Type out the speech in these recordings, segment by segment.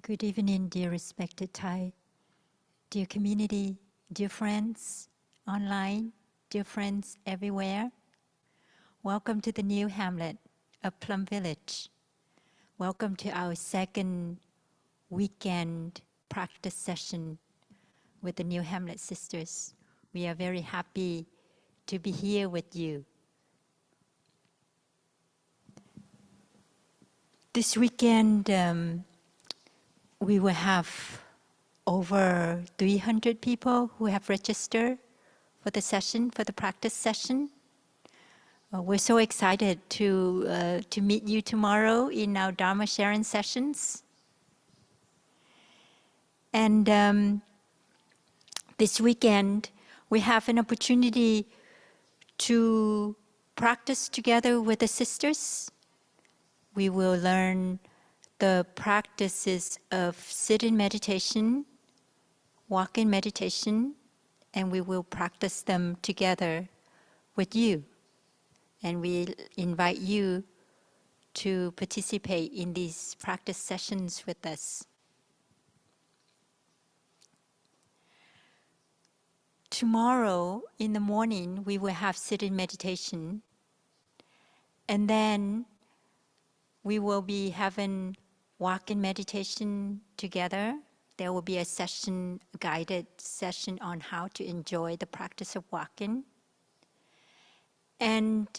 Good evening, dear respected Thai, dear community, dear friends online, dear friends everywhere. Welcome to the new hamlet of Plum Village. Welcome to our second weekend practice session with the New Hamlet Sisters. We are very happy to be here with you. This weekend, we will have over 300 people who have registered for the session, for the practice session. We're so excited to meet you tomorrow in our Dharma sharing sessions. And this weekend, we have an opportunity to practice together with the sisters. We will learn the practices of sitting meditation, walking meditation, and we will practice them together with you. And we invite you to participate in these practice sessions with us. Tomorrow in the morning, we will have sitting meditation. And then we will be having walking meditation together. There will be a session, a guided session on how to enjoy the practice of walking. And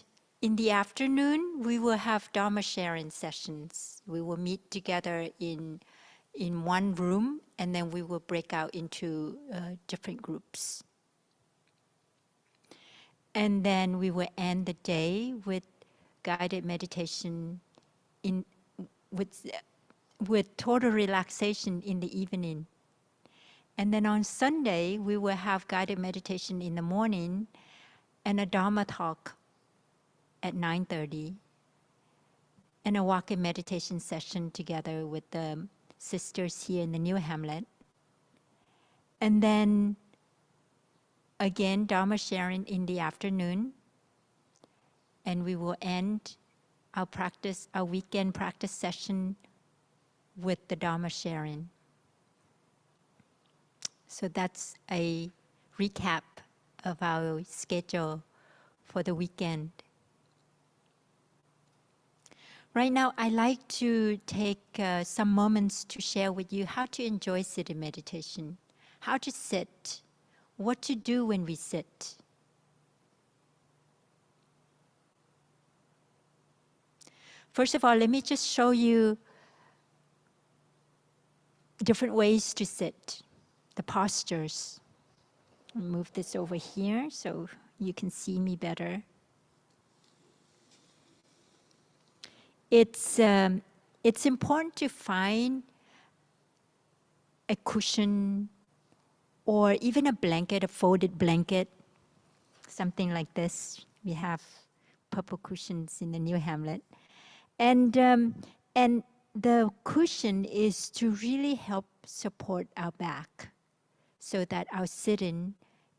in the afternoon, we will have Dharma sharing sessions. We will meet together in one room, and then we will break out into different groups. And then we will end the day with guided meditation with total relaxation in the evening. And then on Sunday, we will have guided meditation in the morning and a Dharma talk at 9:30 and a walking meditation session together with the sisters here in the New Hamlet. And then again, Dharma sharing in the afternoon. And we will end our weekend practice session with the Dharma sharing. So that's a recap of our schedule for the weekend. Right now, I'd like to take some moments to share with you how to enjoy sitting meditation, how to sit, what to do when we sit. First of all, let me just show you different ways to sit, the postures. I'll move this over here so you can see me better. It's important to find a cushion or even a blanket, a folded blanket, something like this. We have purple cushions in the New Hamlet. And the cushion is to really help support our back so that our sitting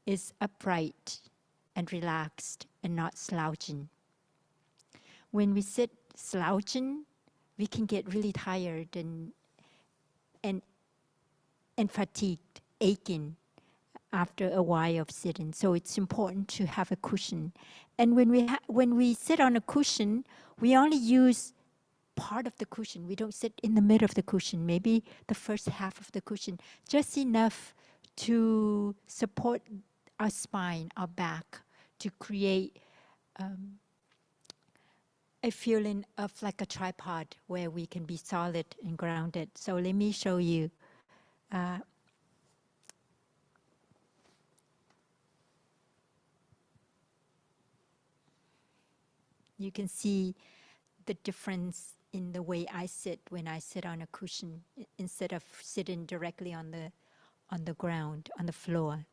is upright and relaxed and not slouching. When we sit slouching, we can get really tired and fatigued, aching after a while of sitting. So it's important to have a cushion. And when we sit on a cushion, we only use part of the cushion. We don't sit in the middle of the cushion, maybe the first half of the cushion, just enough to support our spine, our back, to create a feeling of like a tripod where we can be solid and grounded. So let me show you. You can see the difference in the way I sit when I sit on a cushion instead of sitting directly on the ground, on the floor.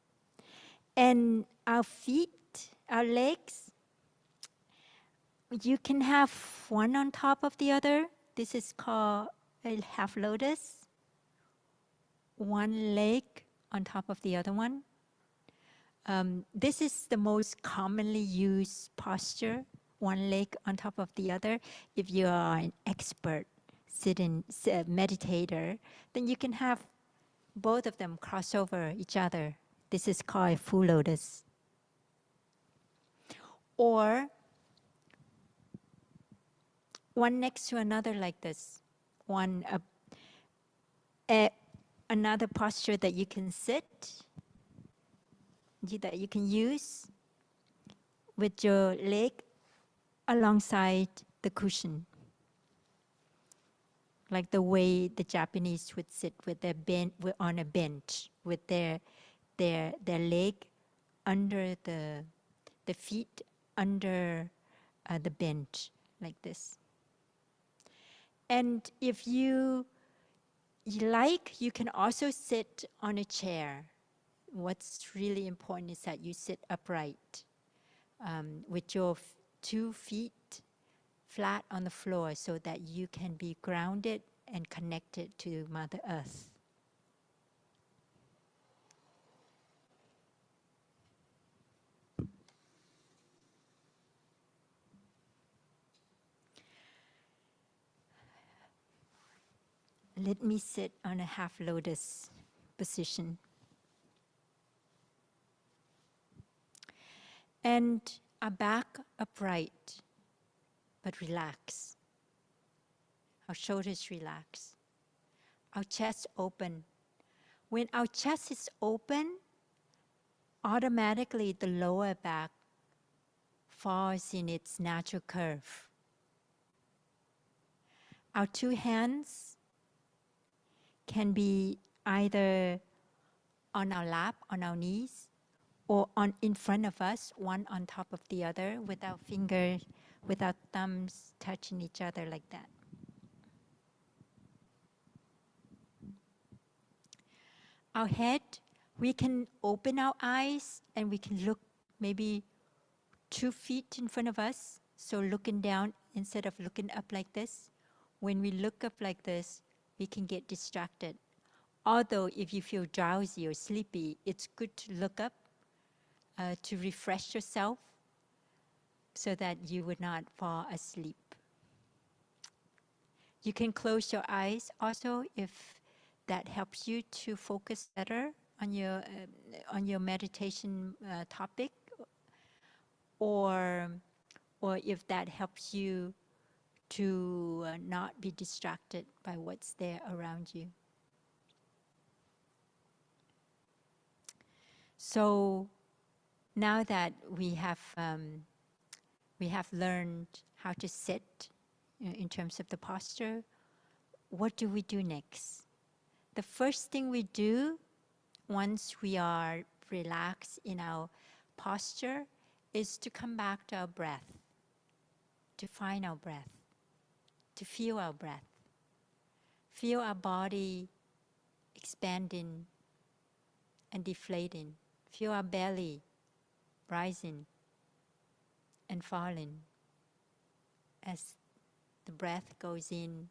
And our feet, our legs, you can have one on top of the other. This is called a half lotus. One leg on top of the other one. This is the most commonly used posture, one leg on top of the other, if you are an expert meditator, then you can have both of them cross over each other. This is called a full lotus. Or one next to another like this. One another posture that you can sit, that you can use with your leg alongside the cushion. Like the way the Japanese would sit with their on a bench with their leg under the feet under the bench like this. And if you like, you can also sit on a chair. What's really important is that you sit upright with your 2 feet flat on the floor so that you can be grounded and connected to Mother Earth. Let me sit on a half lotus position. And our back upright, but relax. Our shoulders relax. Our chest open. When our chest is open, automatically the lower back falls in its natural curve. Our 2 hands can be either on our lap, on our knees, or in front of us, one on top of the other, without fingers, without thumbs touching each other like that. Our head, we can open our eyes and we can look maybe 2 feet in front of us. So looking down instead of looking up like this. When we look up like this, we can get distracted. Although if you feel drowsy or sleepy, it's good to look up to refresh yourself so that you would not fall asleep. You can close your eyes also if that helps you to focus better on your meditation topic, or if that helps you to not be distracted by what's there around you. So now that we have learned how to sit in terms of the posture, what do we do next? The first thing we do once we are relaxed in our posture is to come back to our breath, to find our breath, to feel our breath. Feel our body expanding and deflating. Feel our belly rising and falling as the breath goes in,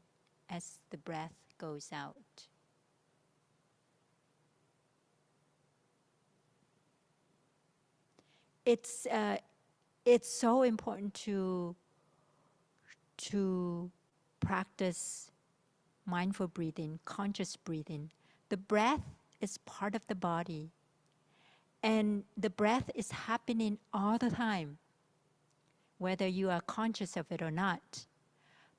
as the breath goes out. It's so important to practice mindful breathing, conscious breathing. The breath is part of the body, and the breath is happening all the time, whether you are conscious of it or not.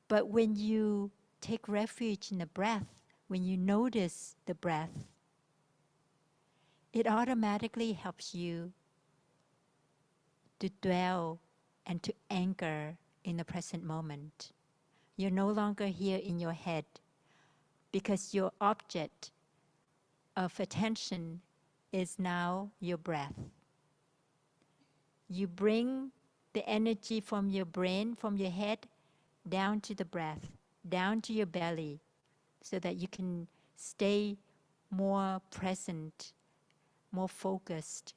But when you take refuge in the breath, when you notice the breath, it automatically helps you to dwell and to anchor in the present moment. You're no longer here in your head because your object of attention is now your breath. You bring the energy from your brain, from your head, down to the breath, down to your belly, so that you can stay more present, more focused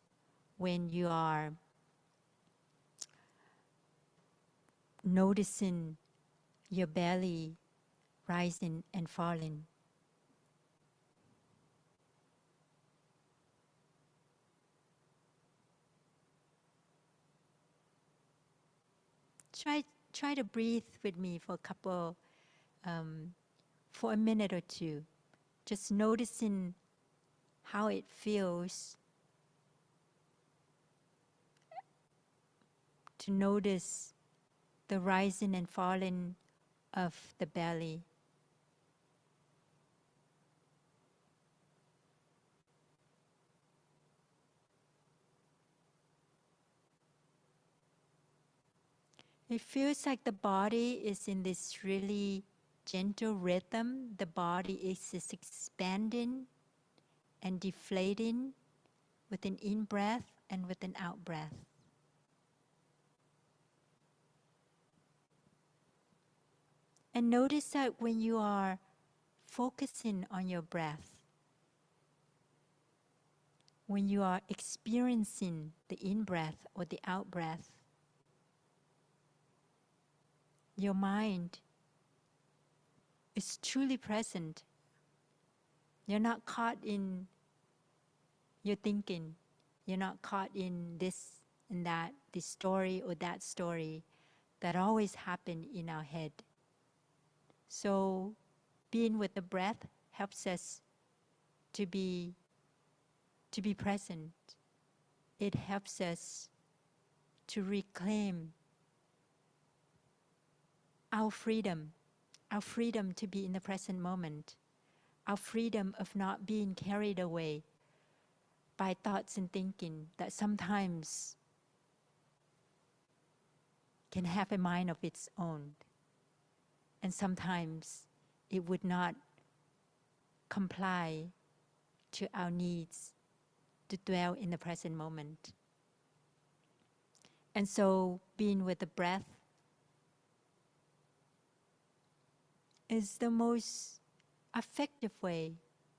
when you are noticing your belly rising and falling. Try to breathe with me for a couple for a minute or two, just noticing how it feels to notice the rising and falling of the belly. It feels like the body is in this really gentle rhythm. The body is expanding and deflating with an in-breath and with an out-breath. And notice that when you are focusing on your breath, when you are experiencing the in-breath or the out-breath, your mind is truly present. You're not caught in your thinking. You're not caught in this and that, this story or that story that always happen in our head. So being with the breath helps us to be present. It helps us to reclaim our freedom to be in the present moment, our freedom of not being carried away by thoughts and thinking that sometimes can have a mind of its own. And sometimes it would not comply to our needs to dwell in the present moment. And so being with the breath is the most effective way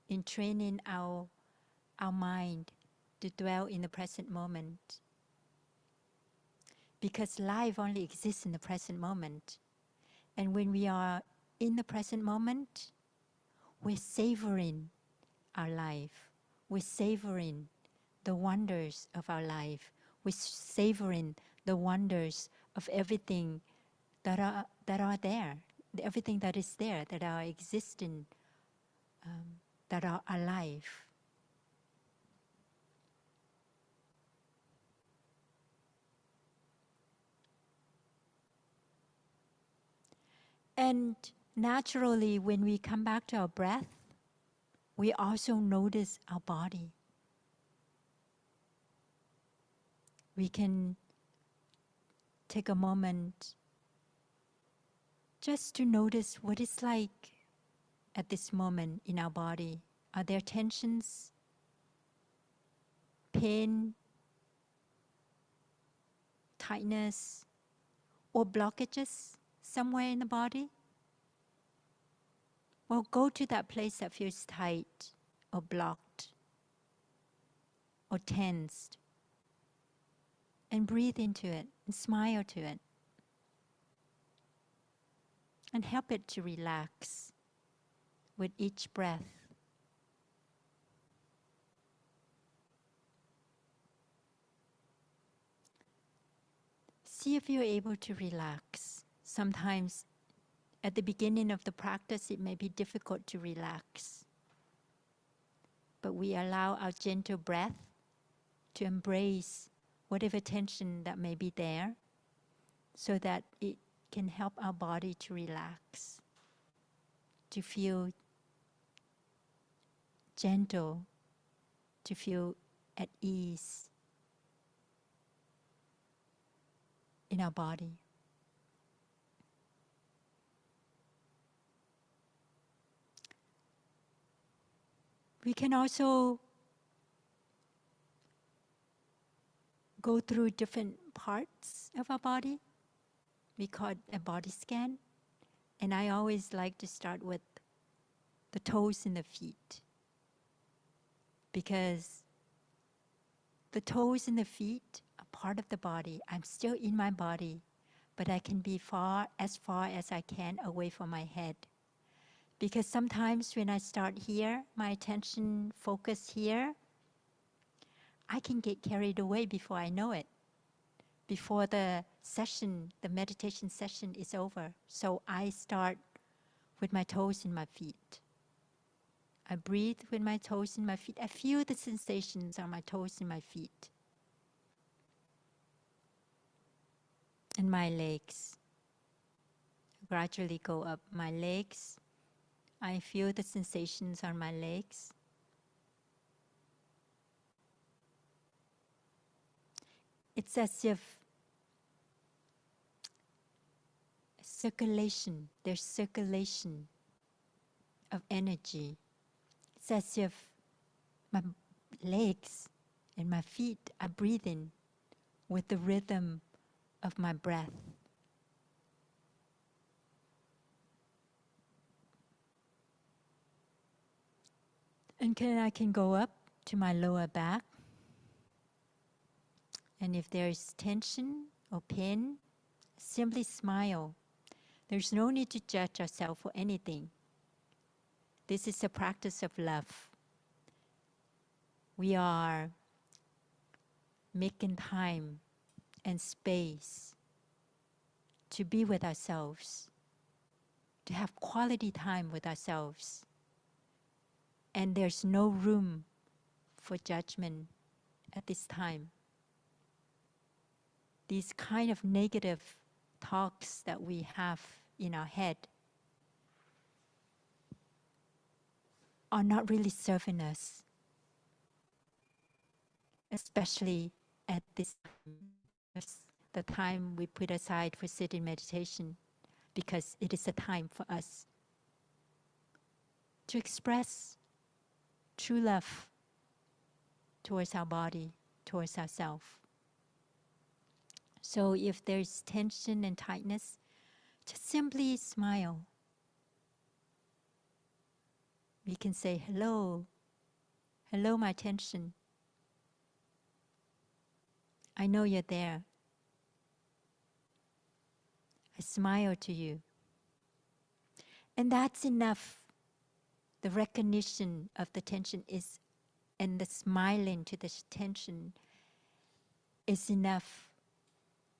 in training our mind to dwell in the present moment. Because life only exists in the present moment. And when we are in the present moment, we're savoring our life. We're savoring the wonders of our life. We're savoring the wonders of everything that are there, everything that is there, that are existing, that are alive. And naturally, when we come back to our breath, we also notice our body. We can take a moment just to notice what it's like at this moment in our body. Are there tensions, pain, tightness, or blockages somewhere in the body? Well, go to that place that feels tight or blocked or tensed and breathe into it and smile to it and help it to relax with each breath. See if you're able to relax. Sometimes at the beginning of the practice, it may be difficult to relax. But we allow our gentle breath to embrace whatever tension that may be there so that it can help our body to relax, to feel gentle, to feel at ease in our body. We can also go through different parts of our body. We call it a body scan. And I always like to start with the toes and the feet. Because the toes and the feet are part of the body. I'm still in my body, but I can be far as I can away from my head. Because sometimes when I start here, my attention focus here, I can get carried away before I know it, before the session, the meditation session is over. So I start with my toes in my feet. I breathe with my toes in my feet. I feel the sensations on my toes in my feet. And my legs. Gradually go up my legs. I feel the sensations on my legs. It's as if circulation, there's circulation of energy. It's as if my legs and my feet are breathing with the rhythm of my breath. And I can go up to my lower back. And if there is tension or pain, simply smile. There's no need to judge ourselves for anything. This is a practice of love. We are making time and space to be with ourselves, to have quality time with ourselves. And there's no room for judgment at this time. These kind of negative talks that we have in our head are not really serving us, especially at this time, the time we put aside for sitting meditation, because it is a time for us to express true love towards our body, towards ourselves. So if there's tension and tightness, just simply smile. We can say, hello, hello my tension. I know you're there. I smile to you. And that's enough. The recognition of the tension is, and the smiling to the tension is enough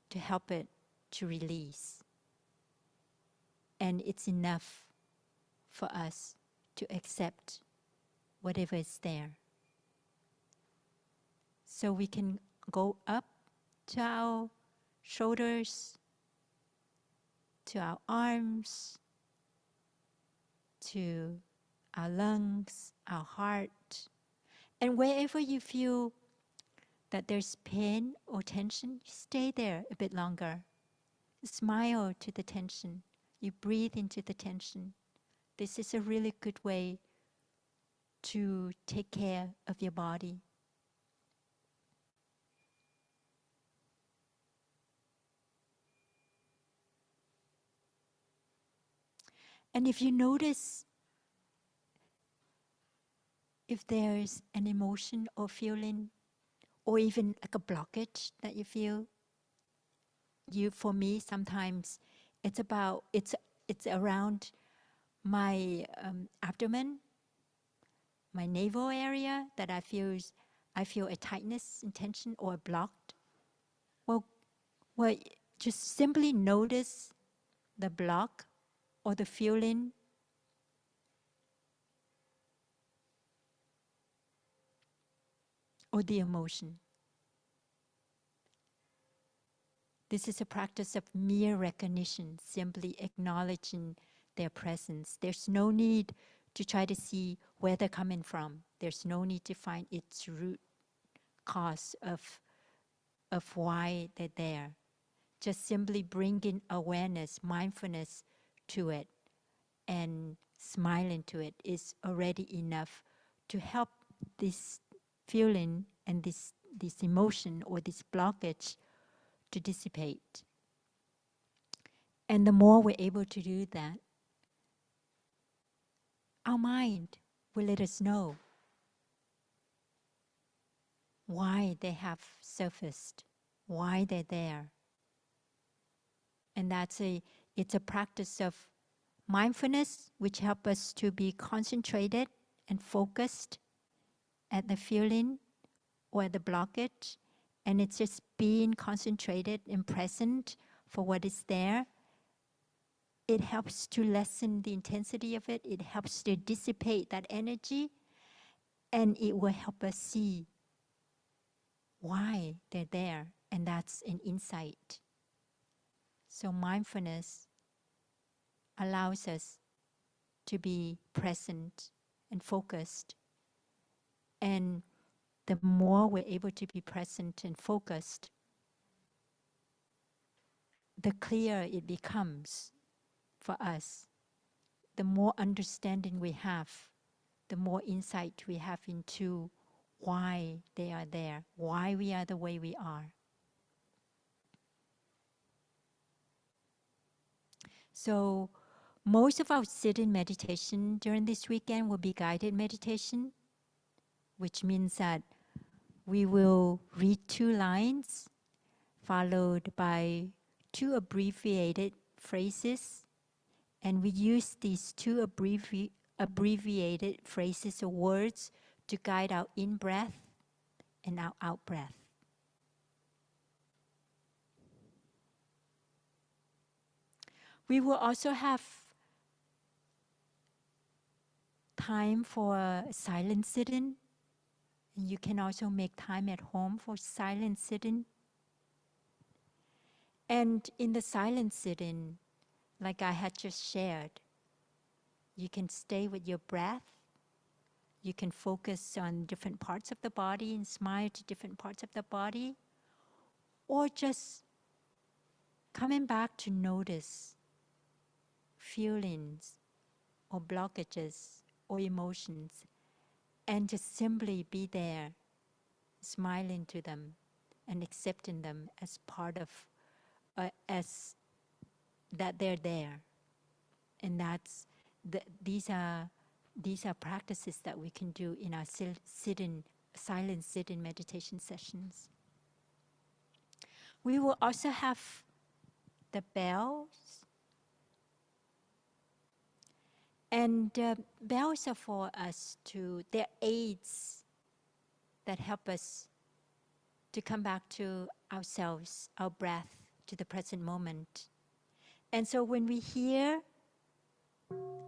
to help it to release. And it's enough for us to accept whatever is there. So we can go up to our shoulders, to our arms, to our lungs, our heart. And wherever you feel that there's pain or tension, stay there a bit longer. Smile to the tension. You breathe into the tension. This is a really good way to take care of your body. And if you notice if there's an emotion or feeling, or even like a blockage that you feel, for me, sometimes it's around my abdomen, my navel area, that I feel a tightness and tension or blocked. Well, just simply notice the block or the feeling. Or the emotion. This is a practice of mere recognition, simply acknowledging their presence. There's no need to try to see where they're coming from. There's no need to find its root cause of why they're there. Just simply bringing awareness, mindfulness to it, and smiling to it is already enough to help this feeling and this emotion or this blockage to dissipate. And the more we're able to do that, our mind will let us know why they have surfaced, why they're there. And it's a practice of mindfulness, which helps us to be concentrated and focused at the feeling or the blockage. And it's just being concentrated and present for what is there. it helps to lessen the intensity of it. It helps to dissipate that energy, and it will help us see why they're there, and that's an insight. So mindfulness allows us to be present and focused. And the more we're able to be present and focused, the clearer it becomes for us. The more understanding we have, the more insight we have into why they are there, why we are the way we are. So most of our sit-in meditation during this weekend will be guided meditation, which means that we will read 2 lines followed by 2 abbreviated phrases, and we use these 2 abbreviated phrases or words to guide our in-breath and our out-breath. We will also have time for silent sit-in. You can also make time at home for silent sit-in. And in the silent sit-in, like I had just shared, you can stay with your breath. You can focus on different parts of the body and smile to different parts of the body. Or just coming back to notice feelings or blockages or emotions, and just simply be there, smiling to them and accepting them as part of, as that they're there. And that's these are practices that we can do in our sit-in, silent sit-in meditation sessions. We will also have the bells. And bells are for us they're aids that help us to come back to ourselves, our breath, to the present moment. And so when we hear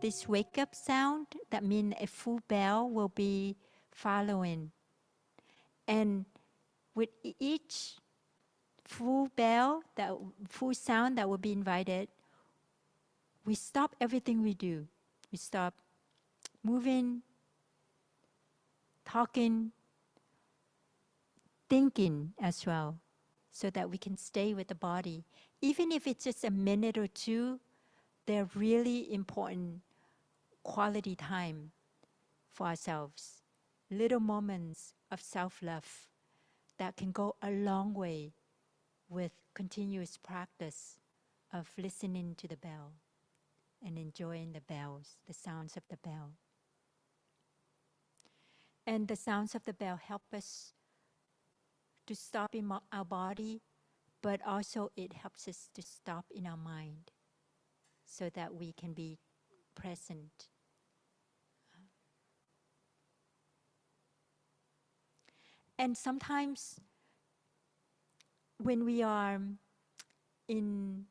this wake-up sound, that means a full bell will be following. And with each full bell, that full sound that will be invited, we stop everything we do. We stop moving, talking, thinking as well, so that we can stay with the body. Even if it's just a minute or 2, they're really important quality time for ourselves. Little moments of self-love that can go a long way with continuous practice of listening to the bell and enjoying the bells, the sounds of the bell. And the sounds of the bell help us to stop in our body, but also it helps us to stop in our mind so that we can be present. And sometimes when we are in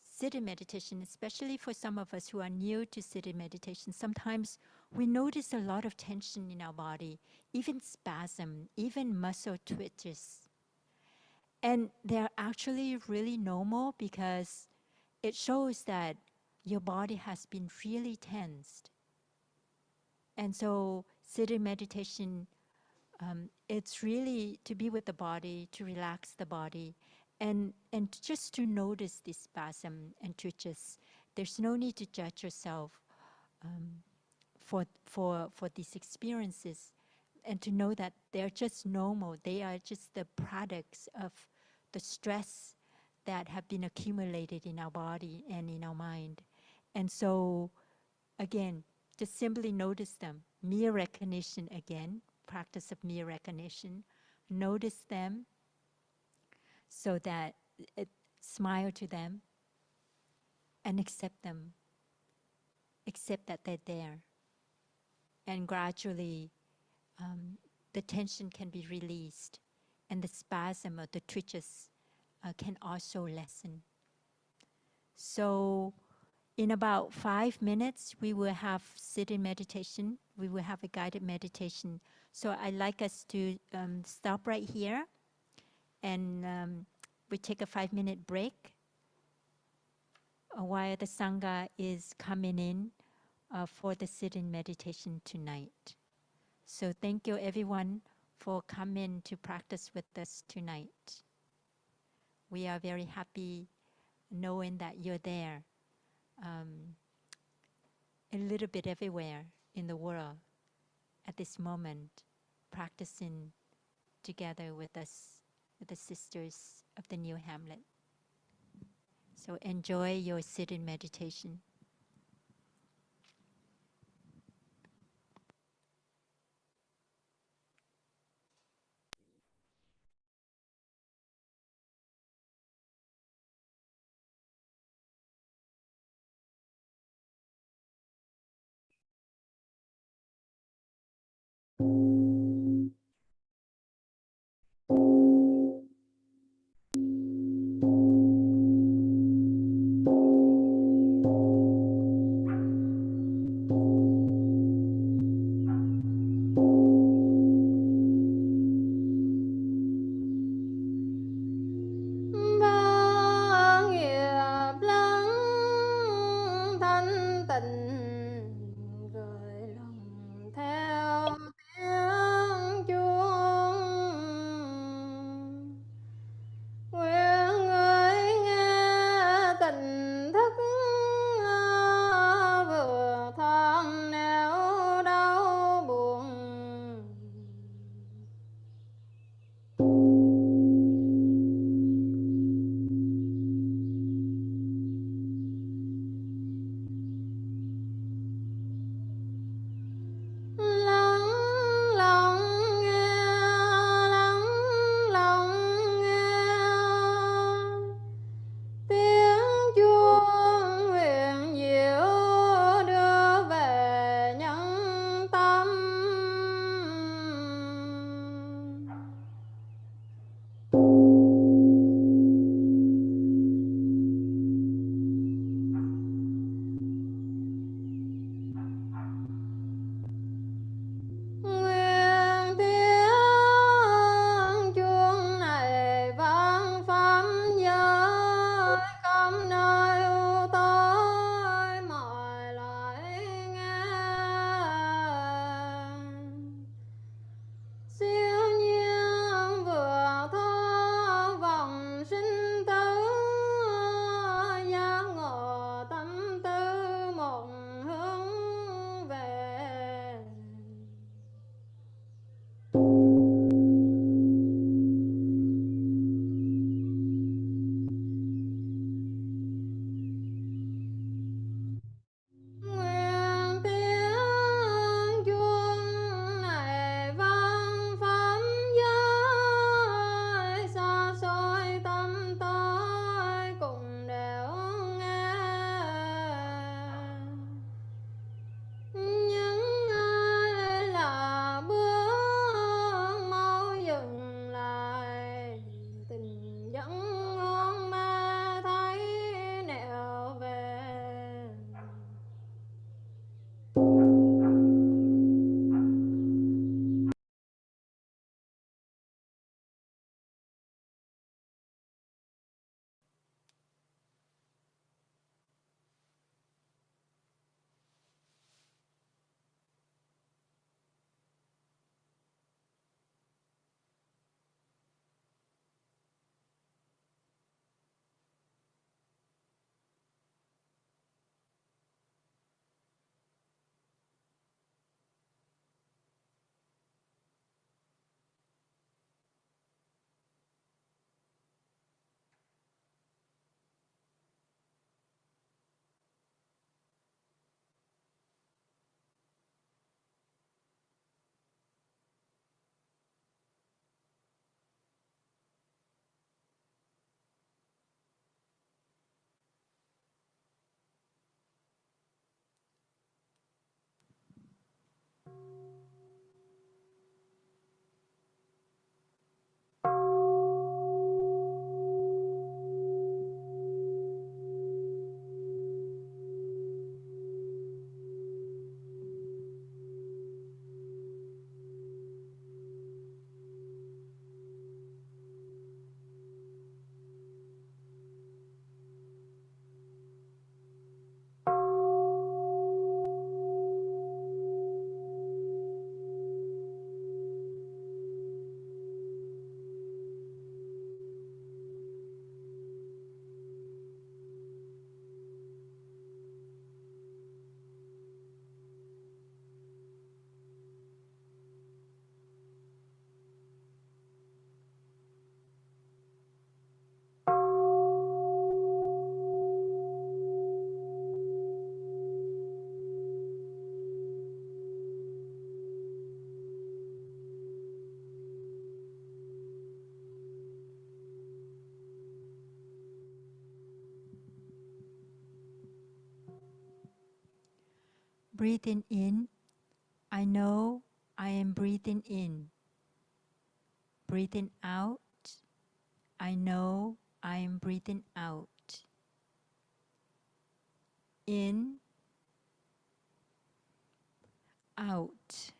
sit-in meditation, especially for some of us who are new to sit-in meditation, sometimes we notice a lot of tension in our body, even spasm, even muscle twitches. And they're actually really normal because it shows that your body has been really tensed. And so sit-in meditation, it's really to be with the body, to relax the body, and just to notice this spasm and twitches. There's no need to judge yourself for these experiences, and to know that they're just normal. They are just the products of the stress that have been accumulated in our body and in our mind. And so, again, just simply notice them. Mere recognition again, practice of mere recognition. Notice them so that smile to them and accept them. Accept that they're there. And gradually, the tension can be released, and the spasm or the twitches can also lessen. So in about 5 minutes, we will have sit-in meditation. We will have a guided meditation. So I'd like us to stop right here, and we take a 5-minute break while the Sangha is coming in for the sit-in meditation tonight. So thank you everyone for coming to practice with us tonight. We are very happy knowing that you're there, a little bit everywhere in the world at this moment, practicing together with us, with the sisters of the New Hamlet. So enjoy your sit-in meditation. ba nghiệp lắng thanh tịnh gợi lòng theo tiếng chuông nguyện người nghe tỉnh thức vừa thoáng nẻo đau buồn. Breathing in, I know I am breathing in. Breathing out, I know I am breathing out. In, out.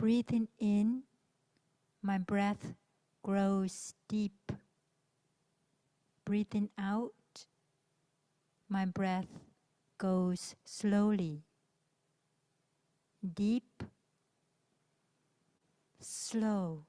Breathing in, my breath grows deep. Breathing out, my breath goes slowly. Deep, slow.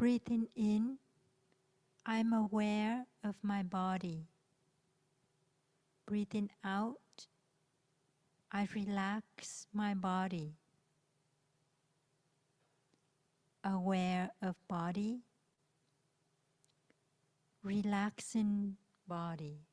Breathing in, I'm aware of my body. Breathing out, I relax my body. Aware of body, relaxing body.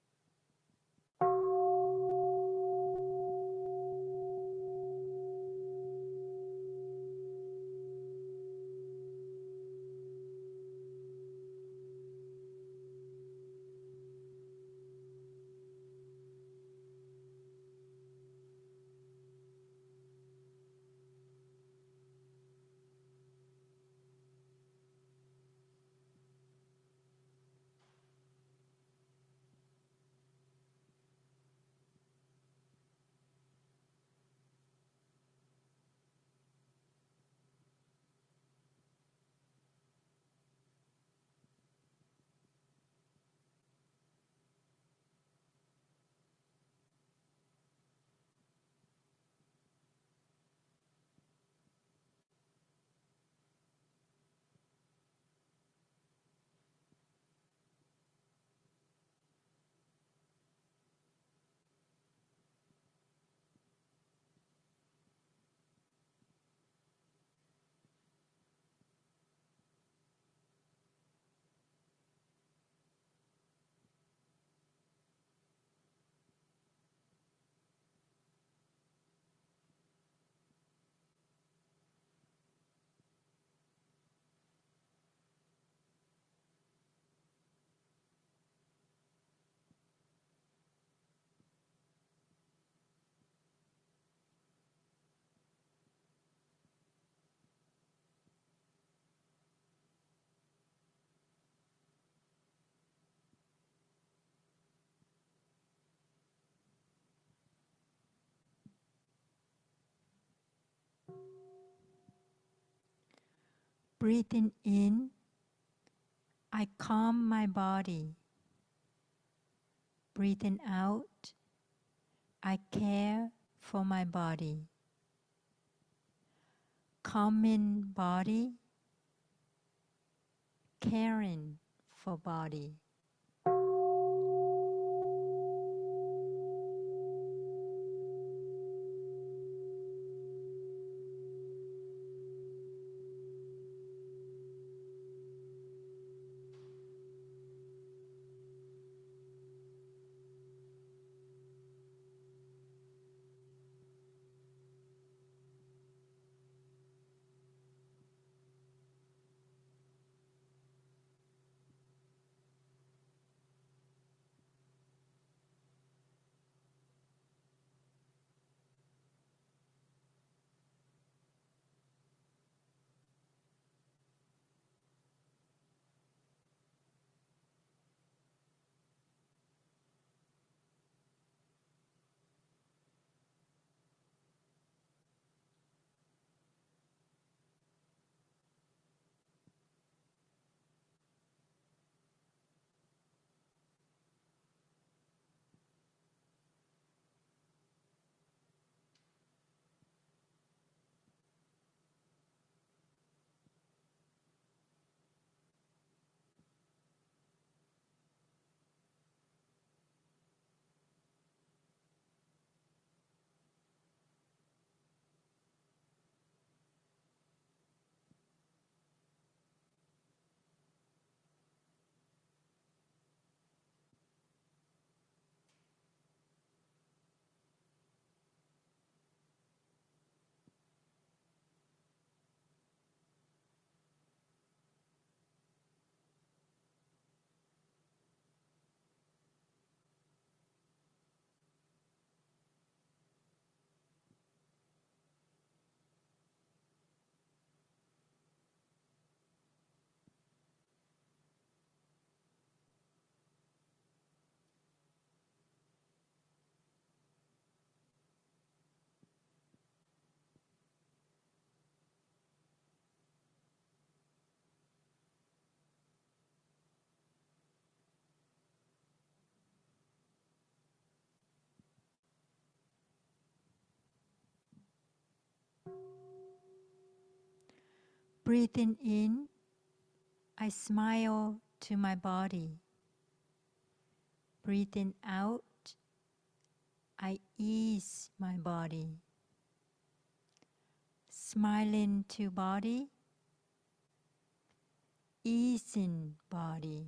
Breathing in, I calm my body. Breathing out, I care for my body. Calming body, caring for body. Breathing in, I smile to my body. Breathing out, I ease my body. Smiling to body, easing body.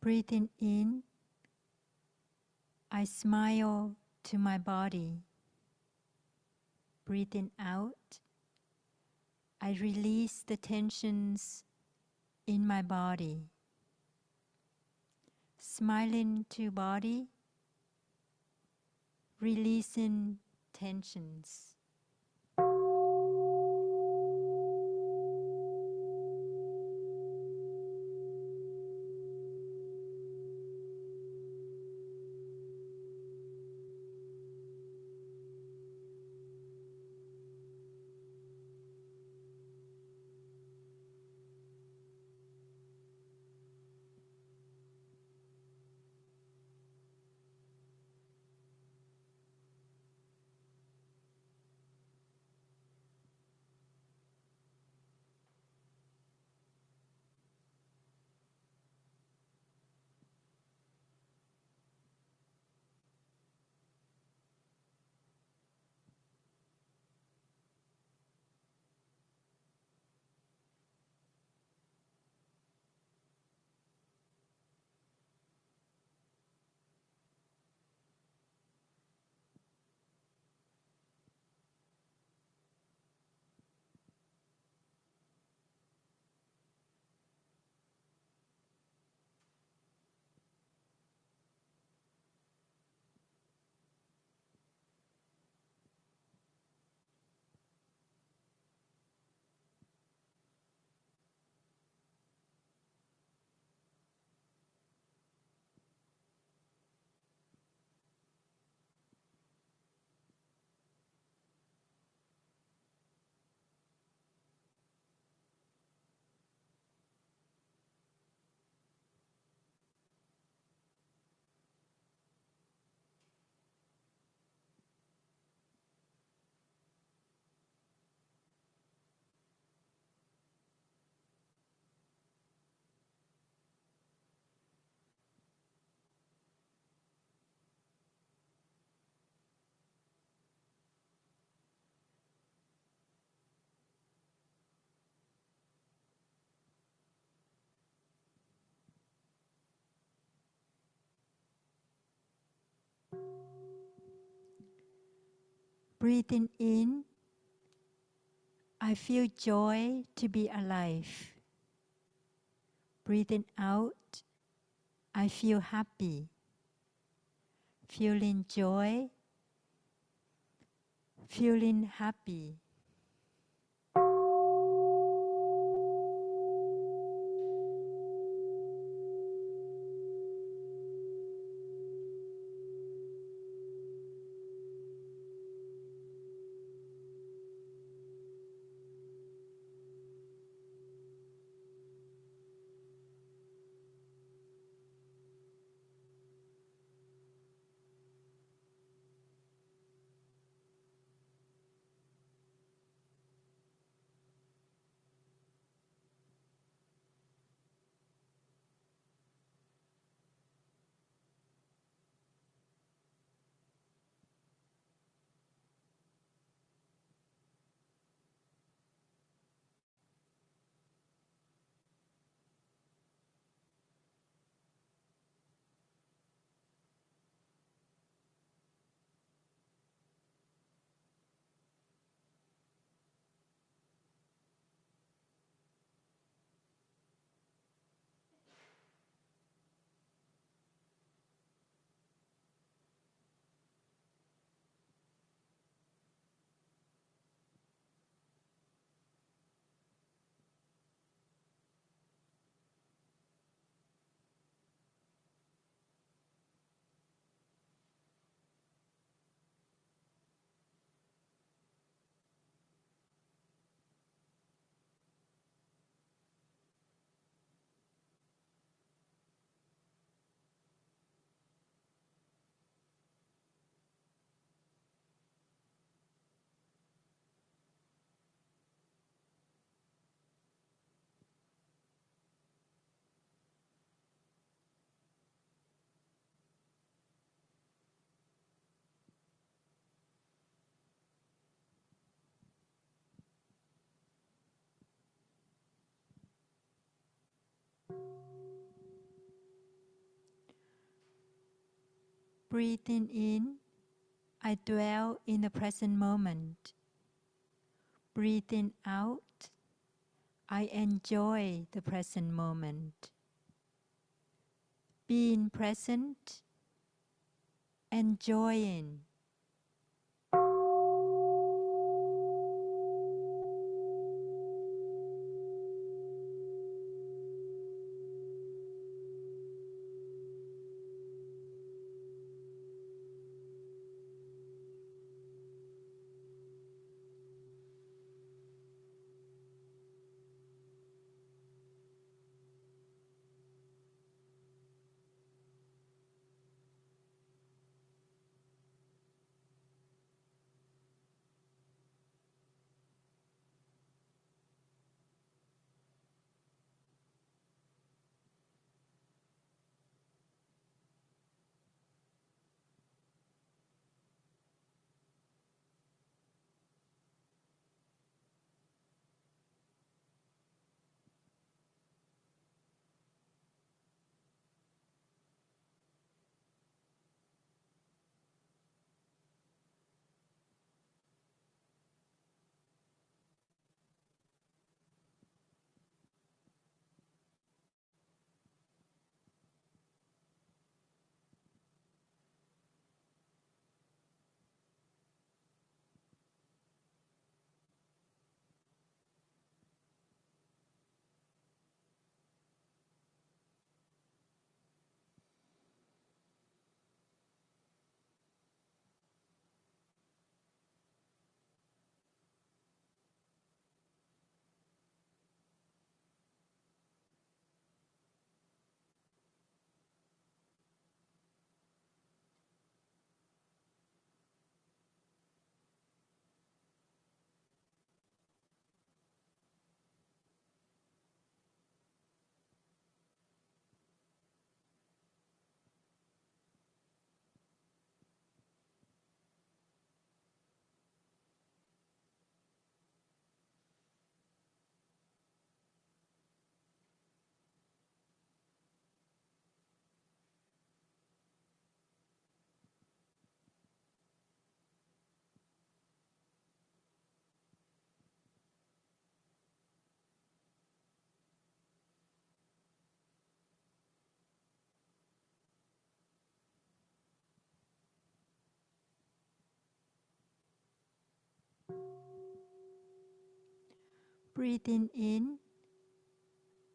Breathing in, I smile to my body. Breathing out, I release the tensions in my body. Smiling to body, releasing tensions. Breathing in, I feel joy to be alive. Breathing out, I feel happy. Feeling joy, feeling happy. Breathing in, I dwell in the present moment. Breathing out, I enjoy the present moment. Being present, enjoying. Breathing in,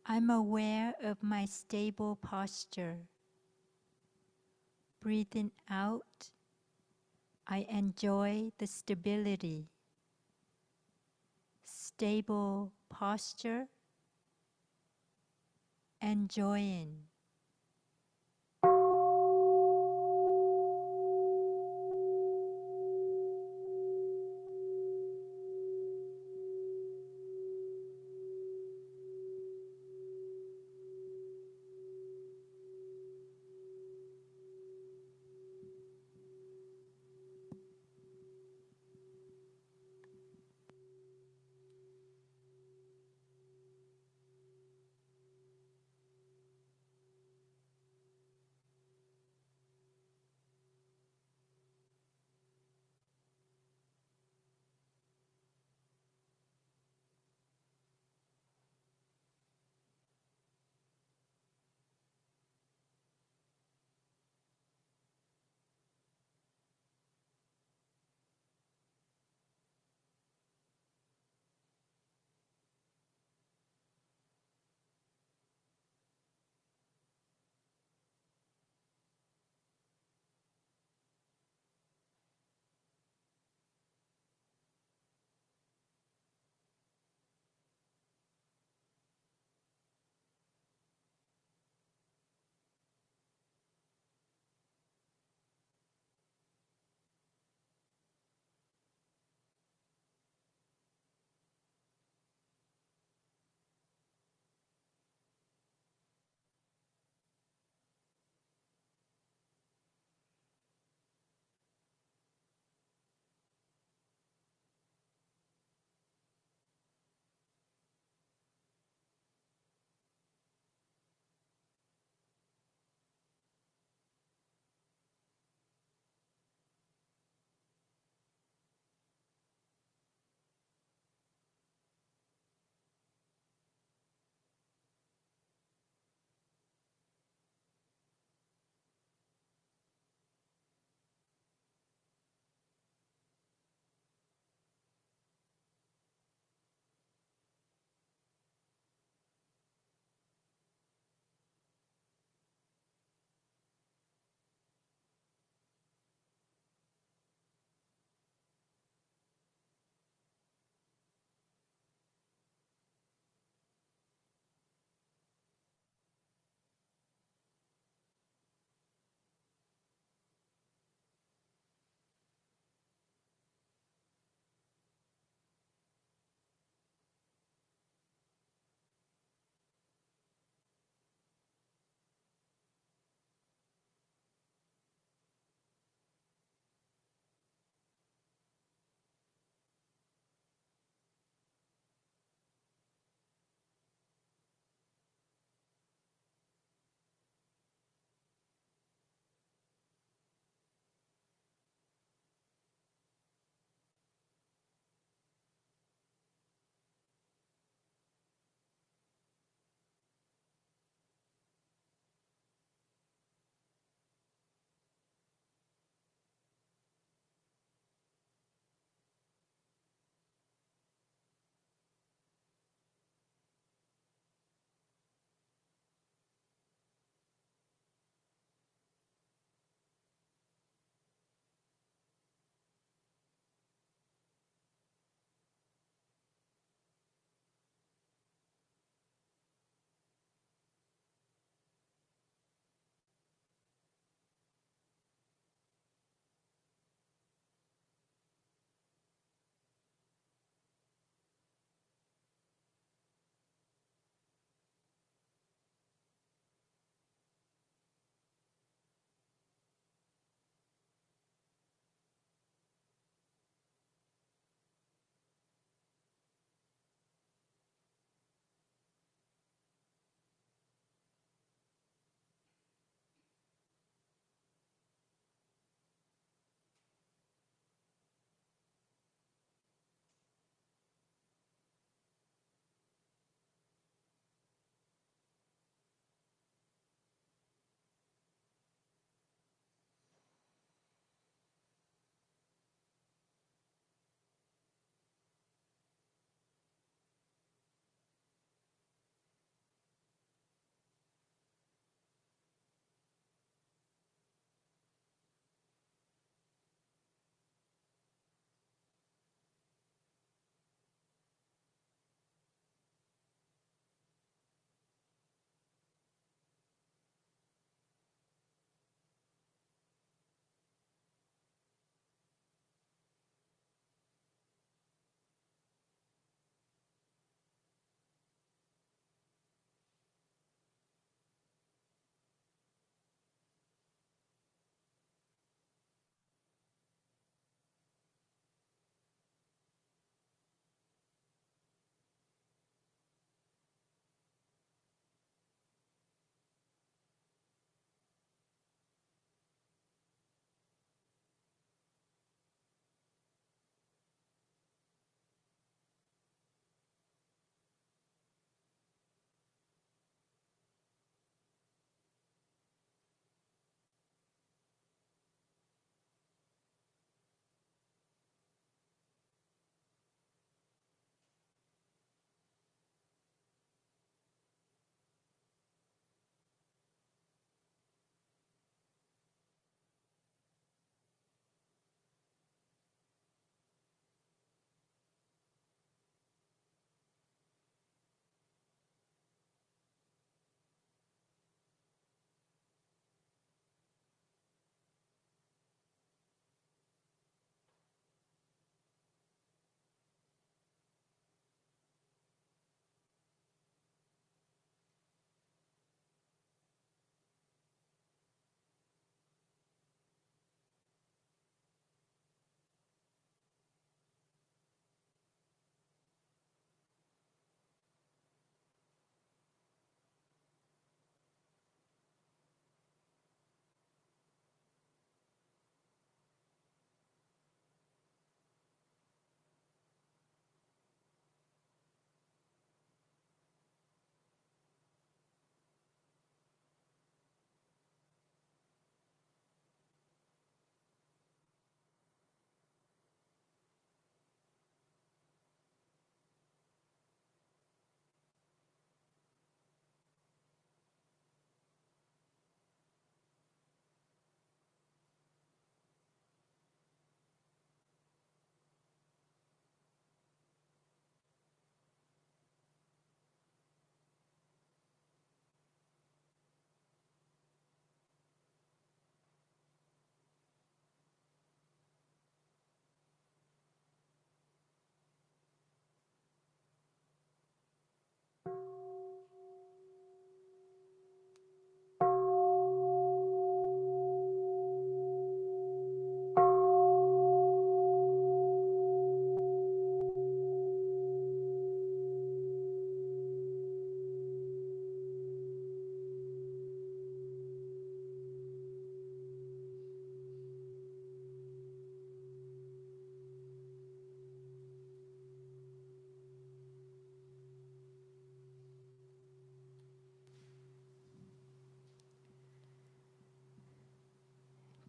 I'm aware of my stable posture. Breathing out, I enjoy the stability. Stable posture, enjoying.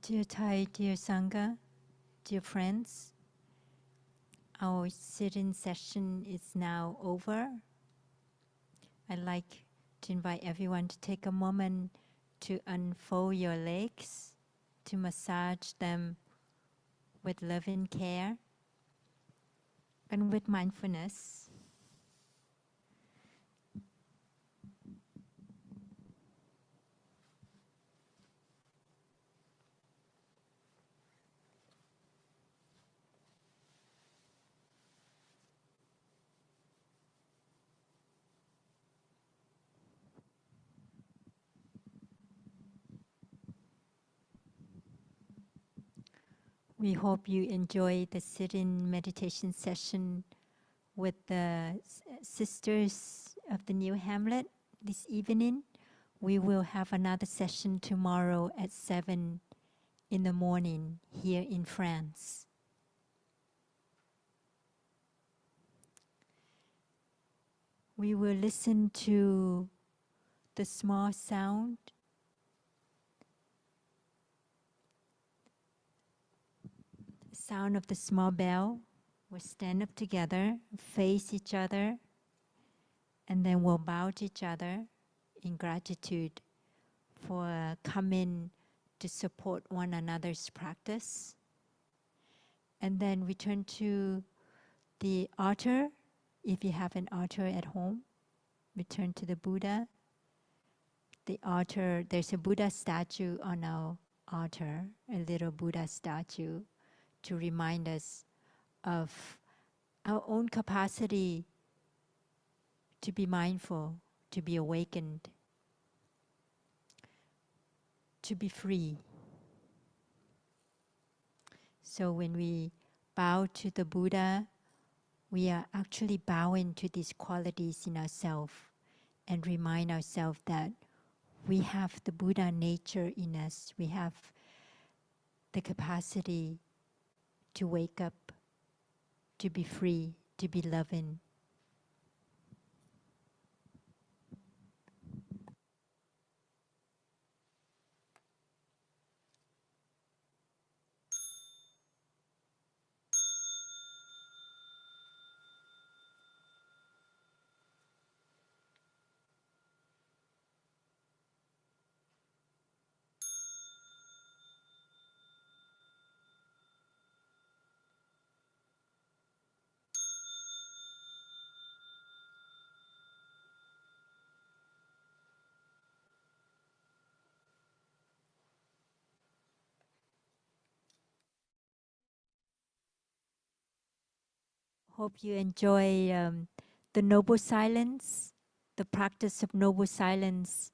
Dear Thai, dear Sangha, dear friends, our sit-in session is now over. I'd like to invite everyone to take a moment to unfold your legs, to massage them with love and care and with mindfulness. We hope you enjoy the sit-in meditation session with the sisters of the New Hamlet this evening. We will have another session tomorrow at 7 in the morning here in France. We will listen to the small sound, the sound of the small bell. We'll stand up together, face each other, and then we'll bow to each other in gratitude for coming to support one another's practice. And then return to the altar. If you have an altar at home, return to the Buddha. The altar, there's a Buddha statue on our altar, a little Buddha statue, to remind us of our own capacity to be mindful, to be awakened, to be free. So when we bow to the Buddha, we are actually bowing to these qualities in ourselves and remind ourselves that we have the Buddha nature in us. We have the capacity to wake up, to be free, to be loving. Hope you enjoy the noble silence, the practice of noble silence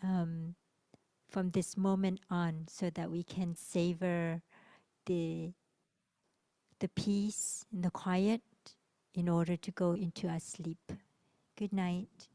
um, from this moment on, so that we can savor the peace and the quiet in order to go into our sleep. Good night.